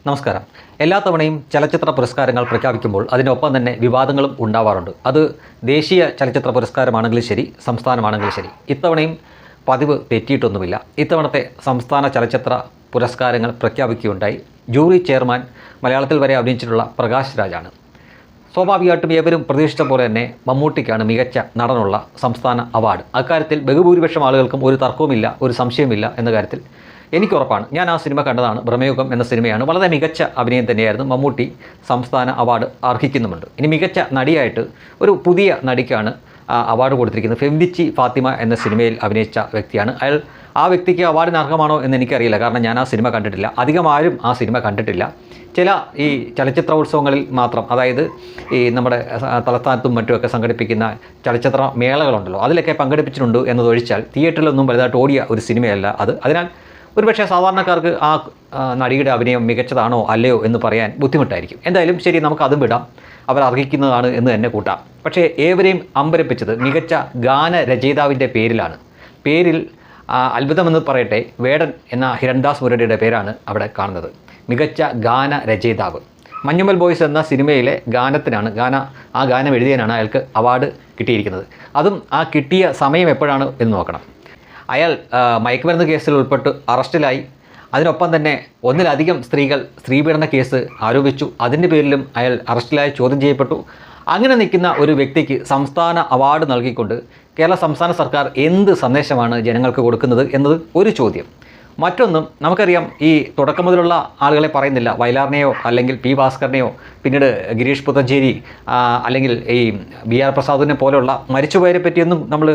നമസ്കാരം. എല്ലാ തവണയും ചലച്ചിത്ര പുരസ്കാരങ്ങൾ പ്രഖ്യാപിക്കുമ്പോൾ അതിനൊപ്പം തന്നെ വിവാദങ്ങളും ഉണ്ടാവാറുണ്ട്. അത് ദേശീയ ചലച്ചിത്ര പുരസ്കാരമാണെങ്കിലും ശരി, സംസ്ഥാനമാണെങ്കിലും ശരി. ഇത്തവണയും പതിവ് തെറ്റിയിട്ടൊന്നുമില്ല. ഇത്തവണത്തെ സംസ്ഥാന ചലച്ചിത്ര പുരസ്കാരങ്ങൾ പ്രഖ്യാപിക്കുകയുണ്ടായി. ജൂറി ചെയർമാൻ മലയാളത്തിൽ വരെ അഭിനയിച്ചിട്ടുള്ള പ്രകാശ് രാജാണ്. സ്വാഭാവികമായിട്ടും ഏവരും പ്രതീക്ഷിച്ച പോലെ തന്നെ മമ്മൂട്ടിക്കാണ് മികച്ച നടനുള്ള സംസ്ഥാന അവാർഡ്. അക്കാര്യത്തിൽ ബഹുഭൂരിപക്ഷം ആളുകൾക്കും ഒരു തർക്കവുമില്ല, ഒരു സംശയമില്ല എന്ന കാര്യത്തിൽ എനിക്കുറപ്പാണ്. ഞാൻ ആ സിനിമ കണ്ടതാണ്. ബ്രഹ്മയുഗം എന്ന സിനിമയാണ്. വളരെ മികച്ച അഭിനയം തന്നെയായിരുന്നു. മമ്മൂട്ടി സംസ്ഥാന അവാർഡ് അർഹിക്കുന്നുമുണ്ട്. ഇനി മികച്ച നടിയായിട്ട് ഒരു പുതിയ നടിക്കാണ് അവാർഡ് കൊടുത്തിരിക്കുന്നത്. ഫെമിനിച്ചി ഫാത്തിമ എന്ന സിനിമയിൽ അഭിനയിച്ച വ്യക്തിയാണ്. ആ വ്യക്തിക്ക് അവാർഡിന് അർഹമാണോ എന്ന് എനിക്കറിയില്ല. കാരണം ഞാൻ ആ സിനിമ കണ്ടിട്ടില്ല. അധികം ആരും ആ സിനിമ കണ്ടിട്ടില്ല. ചില ഈ ചലച്ചിത്രോത്സവങ്ങളിൽ മാത്രം, അതായത് ഈ നമ്മുടെ തലസ്ഥാനത്തും മറ്റുമൊക്കെ സംഘടിപ്പിക്കുന്ന ചലച്ചിത്ര മേളകളുണ്ടല്ലോ, അതിലൊക്കെ പങ്കെടുപ്പിച്ചിട്ടുണ്ട് എന്നതൊഴിച്ചാൽ തിയേറ്ററിലൊന്നും വലുതായിട്ട് ഓടിയ ഒരു സിനിമയല്ല അത്. അതിനാൽ ഒരുപക്ഷെ സാധാരണക്കാർക്ക് ആ നടിയുടെ അഭിനയം മികച്ചതാണോ അല്ലയോ എന്ന് പറയാൻ ബുദ്ധിമുട്ടായിരിക്കും. എന്തായാലും ശരി, നമുക്ക് അതും വിടാം. അവർ അർഹിക്കുന്നതാണ് എന്ന് തന്നെ കൂട്ടാം. പക്ഷേ ഏവരെയും അമ്പരപ്പിച്ചത് മികച്ച ഗാനരചയിതാവിൻ്റെ പേരിലാണ്. പേരിൽ അത്ഭുതമെന്ന് പറയട്ടെ, വേടൻ എന്ന ഹിരൺദാസ് മുരളിയുടെ പേരാണ് അവിടെ കാണുന്നത്. മികച്ച ഗാനരചയിതാവ്. മഞ്ഞുമൽ ബോയ്സ് എന്ന സിനിമയിലെ ഗാനത്തിനാണ് ആ ഗാനം എഴുതിയതിനാണ് അയാൾക്ക് അവാർഡ് കിട്ടിയിരിക്കുന്നത്. അതും ആ കിട്ടിയ സമയം എപ്പോഴാണ് എന്ന് നോക്കണം. അയാൾ മയക്കുമരുന്ന് കേസിൽ ഉൾപ്പെട്ട് അറസ്റ്റിലായി. അതിനൊപ്പം തന്നെ ഒന്നിലധികം സ്ത്രീപീഡന കേസ് ആരോപിച്ചു. അതിൻ്റെ പേരിലും അയാൾ അറസ്റ്റിലായി ചോദ്യം ചെയ്യപ്പെട്ടു. അങ്ങനെ നിൽക്കുന്ന ഒരു വ്യക്തിക്ക് സംസ്ഥാന അവാർഡ് നൽകിക്കൊണ്ട് കേരള സംസ്ഥാന സർക്കാർ എന്ത് സന്ദേശമാണ് ജനങ്ങൾക്ക് കൊടുക്കുന്നത് എന്നത് ഒരു ചോദ്യം. മറ്റൊന്നും നമുക്കറിയാം, ഈ തുടക്കം മുതലുള്ള ആളുകളെ പറയുന്നില്ല, വയലാറിനെയോ അല്ലെങ്കിൽ പി ഭാസ്കറിനെയോ പിന്നീട് ഗിരീഷ് പുത്തഞ്ചേരി അല്ലെങ്കിൽ ഈ ബി ആർ പ്രസാദിനെ പോലെയുള്ള മരിച്ചുപോയവരെ പറ്റിയൊന്നും നമ്മൾ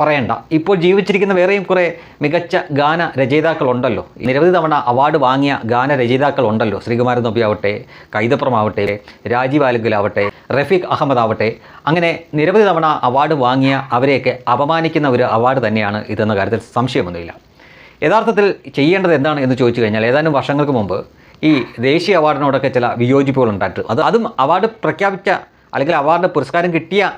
പറയണ്ട. ഇപ്പോൾ ജീവിച്ചിരിക്കുന്ന വേറെയും കുറേ മികച്ച ഗാന രചയിതാക്കളുണ്ടല്ലോ. നിരവധി തവണ അവാർഡ് വാങ്ങിയ ഗാന രചയിതാക്കളുണ്ടല്ലോ. ശ്രീകുമാരൻ നമ്പി ആവട്ടെ, കൈതപ്രമാവട്ടെ, രാജീവ് ആലുങ്കലാവട്ടെ, റഫീഖ് അഹമ്മദ് ആവട്ടെ, അങ്ങനെ നിരവധി തവണ അവാർഡ് വാങ്ങിയ അവരെയൊക്കെ അപമാനിക്കുന്ന ഒരു അവാർഡ് തന്നെയാണ് ഇതെന്ന കാര്യത്തിൽ സംശയമൊന്നുമില്ല. യഥാർത്ഥത്തിൽ ചെയ്യേണ്ടത് എന്താണ് എന്ന് ചോദിച്ചു കഴിഞ്ഞാൽ, ഏതാനും വർഷങ്ങൾക്ക് മുമ്പ് ഈ ദേശീയ അവാർഡിനോടൊക്കെ ചില വിയോജിപ്പുകൾ ഉണ്ടായിട്ട് അതും അവാർഡ് പ്രഖ്യാപിച്ച അല്ലെങ്കിൽ അവാർഡ് പുരസ്കാരം കിട്ടിയ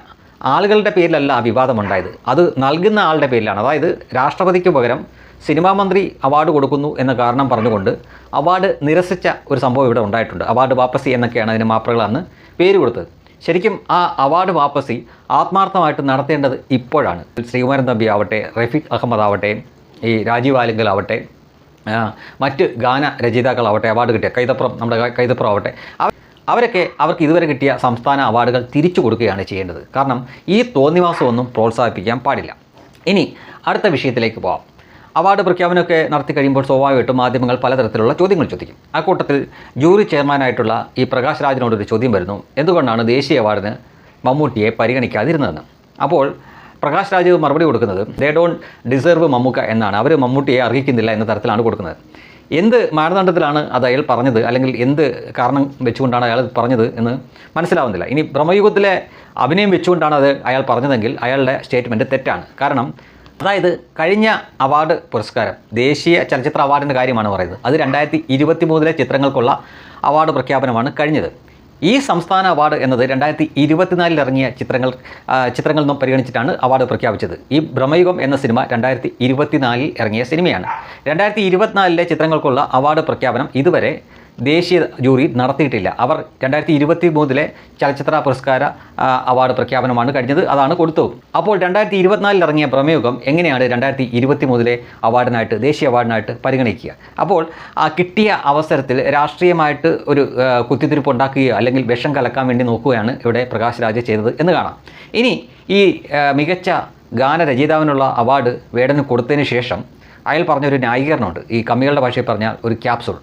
ആളുകളുടെ പേരിലല്ല ആ വിവാദമുണ്ടായത്. അത് നൽകുന്ന ആളുടെ പേരിലാണ്. അതായത് രാഷ്ട്രപതിക്ക് പകരം സിനിമാ മന്ത്രി അവാർഡ് കൊടുക്കുന്നു എന്ന കാരണം പറഞ്ഞുകൊണ്ട് അവാർഡ് നിരസിച്ച ഒരു സംഭവം ഇവിടെ ഉണ്ടായിട്ടുണ്ട്. അവാർഡ് വാപ്പസി എന്നൊക്കെയാണ് അതിന് മാപ്രകൾ അന്ന് പേര് കൊടുത്തത്. ശരിക്കും ആ അവാർഡ് വാപ്പസി ആത്മാർത്ഥമായിട്ട് നടത്തേണ്ടത് ഇപ്പോഴാണ്. ശ്രീകുമാരൻ തമ്പി ആവട്ടെ, റഫീഖ് അഹമ്മദ് ആവട്ടെ, ഈ രാജീവ് ആലുങ്കലാവട്ടെ, മറ്റ് ഗാന രചയിതാക്കളാവട്ടെ, അവാർഡ് കിട്ടിയ നമ്മുടെ കൈതപ്രം ആവട്ടെ, അവർക്ക് ഇതുവരെ കിട്ടിയ സംസ്ഥാന അവാർഡുകൾ തിരിച്ചു കൊടുക്കുകയാണ് ചെയ്യേണ്ടത്. കാരണം ഈ തോന്നിവാസമൊന്നും പ്രോത്സാഹിപ്പിക്കാൻ പാടില്ല. ഇനി അടുത്ത വിഷയത്തിലേക്ക് പോകാം. അവാർഡ് പ്രഖ്യാപനമൊക്കെ നടത്തി കഴിയുമ്പോൾ സ്വാഭാവികമായിട്ടും മാധ്യമങ്ങൾ പലതരത്തിലുള്ള ചോദ്യങ്ങൾ ചോദിക്കും. അക്കൂട്ടത്തിൽ ജൂറി ചെയർമാനായിട്ടുള്ള ഈ പ്രകാശ് രാജിനോടൊരു ചോദ്യം വരുന്നു, എന്തുകൊണ്ടാണ് ദേശീയ അവാർഡിന് മമ്മൂട്ടിയെ പരിഗണിക്കാതിരുന്നതെന്ന്. അപ്പോൾ പ്രകാശ് രാജ് മറുപടി കൊടുക്കുന്നത്, ദേ ഡോണ്ട് ഡിസേർവ് മമ്മൂക്ക എന്നാണ്. അവർ മമ്മൂട്ടിയെ അർഹിക്കുന്നില്ല എന്ന തരത്തിലാണ് കൊടുക്കുന്നത്. എന്ത് മാനദണ്ഡത്തിലാണ് അത് അയാൾ പറഞ്ഞത്, അല്ലെങ്കിൽ എന്ത് കാരണം വെച്ചുകൊണ്ടാണ് അയാൾ പറഞ്ഞത് എന്ന് മനസ്സിലാവുന്നില്ല. ഇനി ബ്രഹ്മയുഗത്തിലെ അഭിനയം വെച്ചുകൊണ്ടാണ് അത് അയാൾ പറഞ്ഞതെങ്കിൽ അയാളുടെ സ്റ്റേറ്റ്മെൻറ്റ് തെറ്റാണ്. കാരണം അതായത് കഴിഞ്ഞ അവാർഡ് പുരസ്കാരം ദേശീയ ചലച്ചിത്ര അവാർഡിൻ്റെ കാര്യമാണ് പറയുന്നത്. അത് 2023 ചിത്രങ്ങൾക്കുള്ള അവാർഡ് പ്രഖ്യാപനമാണ് കഴിഞ്ഞത്. ഈ സംസ്ഥാന അവാർഡ് എന്നത് 2024 ഇറങ്ങിയ ചിത്രങ്ങളിൽ നിന്നും പരിഗണിച്ചിട്ടാണ് അവാർഡ് പ്രഖ്യാപിച്ചത്. ഈ ബ്രഹ്മയുഗം എന്ന സിനിമ 2024 ഇറങ്ങിയ സിനിമയാണ്. 2024 ചിത്രങ്ങൾക്കുള്ള അവാർഡ് പ്രഖ്യാപനം ഇതുവരെ ദേശീയ ജൂറി നടത്തിയിട്ടില്ല. അവർ 2023 ചലച്ചിത്ര പുരസ്കാര അവാർഡ് പ്രഖ്യാപനമാണ് കഴിഞ്ഞത്, അതാണ് കൊടുത്തത്. അപ്പോൾ 2024 ഇറങ്ങിയ ബ്രഹ്മയുഗം എങ്ങനെയാണ് 2023 അവാർഡിനായിട്ട്, ദേശീയ അവാർഡിനായിട്ട് പരിഗണിക്കുക? അപ്പോൾ ആ കിട്ടിയ അവസരത്തിൽ രാഷ്ട്രീയമായിട്ട് ഒരു കുത്തിത്തിരിപ്പ് ഉണ്ടാക്കുകയോ അല്ലെങ്കിൽ വിഷം കലക്കാൻ വേണ്ടി നോക്കുകയാണ് ഇവിടെ പ്രകാശ് രാജ് ചെയ്തത് എന്ന് കാണാം. ഇനി ഈ മികച്ച ഗാനരചയിതാവിനുള്ള അവാർഡ് വേടന് കൊടുത്തതിന് ശേഷം അയാൾ പറഞ്ഞൊരു ന്യായീകരണമുണ്ട്. ഈ കമ്മികളുടെ ഭാഷയിൽ പറഞ്ഞാൽ ഒരു ക്യാപ്സൂൾ.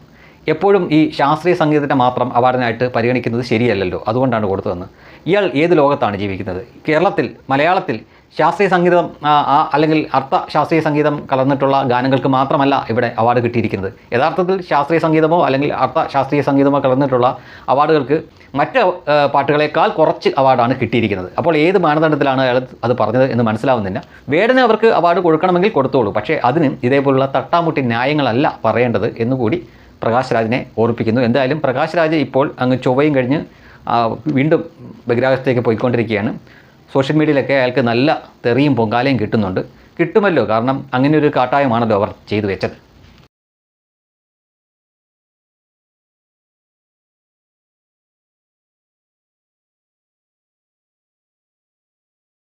എപ്പോഴും ഈ ശാസ്ത്രീയ സംഗീതത്തെ മാത്രം അവാർഡിനായിട്ട് പരിഗണിക്കുന്നത് ശരിയല്ലല്ലോ, അതുകൊണ്ടാണ് കൊടുത്തതെന്ന്. ഇയാൾ ഏത് ലോകത്താണ് ജീവിക്കുന്നത്? കേരളത്തിൽ, മലയാളത്തിൽ ശാസ്ത്രീയ സംഗീതം അല്ലെങ്കിൽ ശാസ്ത്രീയ സംഗീതം കലർന്നിട്ടുള്ള ഗാനങ്ങൾക്ക് മാത്രമല്ല ഇവിടെ അവാർഡ് കിട്ടിയിരിക്കുന്നത്. യഥാർത്ഥത്തിൽ ശാസ്ത്രീയ സംഗീതമോ അല്ലെങ്കിൽ ശാസ്ത്രീയ സംഗീതമോ കലർന്നിട്ടുള്ള അവാർഡുകൾക്ക് മറ്റ് പാട്ടുകളേക്കാൾ കുറച്ച് അവാർഡാണ് കിട്ടിയിരിക്കുന്നത്. അപ്പോൾ ഏത് മാനദണ്ഡത്തിലാണ് അയാൾ അത് പറഞ്ഞത് എന്ന് മനസ്സിലാവുന്നില്ല. വേടന് അവർക്ക് അവാർഡ് കൊടുക്കണമെങ്കിൽ കൊടുത്തോളൂ, പക്ഷേ അതിന് ഇതേപോലുള്ള തട്ടാമുട്ടി ന്യായങ്ങളല്ല പറയേണ്ടത് എന്നുകൂടി പ്രകാശ് രാജിനെ ഓർപ്പിക്കുന്നു. എന്തായാലും പ്രകാശ് രാജ് ഇപ്പോൾ അങ്ങ് ചൊവ്വയും കഴിഞ്ഞ് വീണ്ടും ബഹിരാകാശത്തേക്ക് പോയിക്കൊണ്ടിരിക്കുകയാണ്. സോഷ്യൽ മീഡിയയിലൊക്കെ അയാൾക്ക് നല്ല തെറിയും പൊങ്കാലയും കിട്ടുന്നുണ്ട്. കിട്ടുമല്ലോ, കാരണം അങ്ങനെ ഒരു കാട്ടായമാണല്ലോ അവർ ചെയ്തു വെച്ചത്.